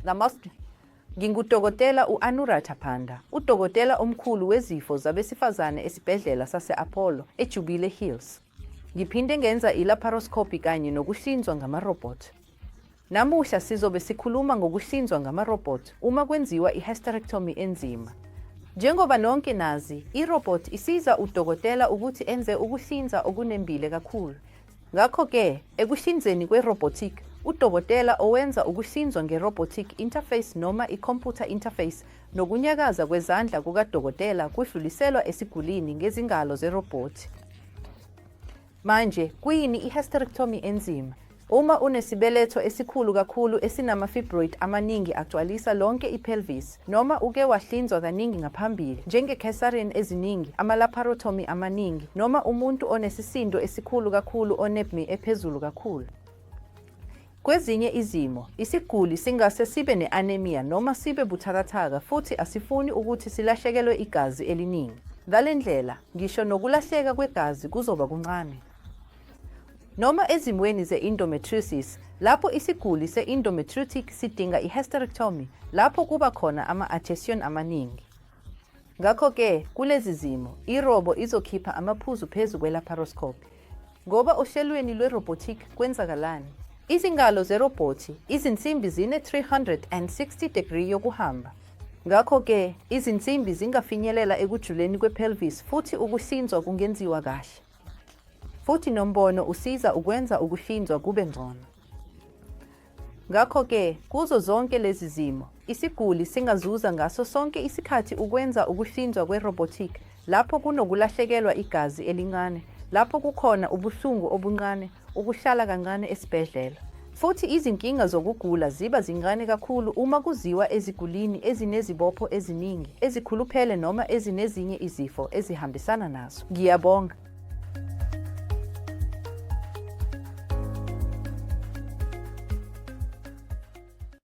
Namaste. Ngingudokotela u-Anuradha Panda, udokotela omkhulu wezifo zabesifazane esibhedlela sase-Apollo eJubilee Hills. Ngiphinde ngenza i-laparoscopy kanye nokuhlinzwa ngamarobhothi. Namuhla sizobe sikhuluma ngokuhlinzwa ngamarobhothi uma kwenziwa i-hysterectomy enzima. Njengoba nonke nazi, irobot isiza udokotela ukuthi enze ukuhlinza okunembile kakhulu. Ngakho-ke, ekuhlinzeni kwe-robotic, udokotela owenza ukuhlinzwa nge-robotic interface noma i-computer interface nokunyakaza kwezandla kukadokotela kudluliselwa esigulini ngezingalo zerobhothi. Manje, kuyini i-hysterectomy enzima? Uma unesibeletho esikhulu kakhulu esinama-fibroid amaningi agcwalisa lonke i-pelvis, noma uke wahlinzwa kaningi ngaphambili, njenge-cesarean eziningi, ama-laparotomy amaningi, noma umuntu onesisindo esikhulu kakhulu one-BMI ephezulu kakhulu. Kwezinye izimo, isiguli singase sibe ne-anemia noma sibe buthakathaka futhi asifuni ukuthi silahlekelwe igazi eliningi. Ngale ndlela, ngisho nokulahleka kwegazi kuzoba kuncane. Noma ezimweni ze-endometriosis, lapho isiguli se-endometriotic sidinga i-hysterectomy, lapho kuba khona ama-adhesion amaningi. Ngakho-ke, kulezi zimo, irobo izokhipha amaphuzu phezu kwe-laparoscopy. Ngoba ohlelweni lwe-robotic kwenzakalani? Izingalo zerobhothi, izinsimbi zine-360 degree yokuhamba. Ngakho-ke, izinsimbi zingafinyelela ekujuleni kwe-pelvis futhi ukuhlinzwa kungenziwa kahle. Futhi nombono usiza ukwenza ukuhlinzwa kube ngcono. Ngakho-ke, kuzo zonke lezi zimo, isiguli singazuza ngaso sonke isikhathi ukwenza ukuhlinzwa kwe-robotic, lapho kunokulahlekelwa igazi elincane, lapho kukhona ubuhlungu obuncane, ukuhlala kancane esibhedlela. Futhi izinkinga zokugula ziba zincane kakhulu uma kuziwa ezigulini ezinezibopho eziningi, ezikhuluphele noma ezinezinye izifo ezihambisana nazo. Ngiyabonga.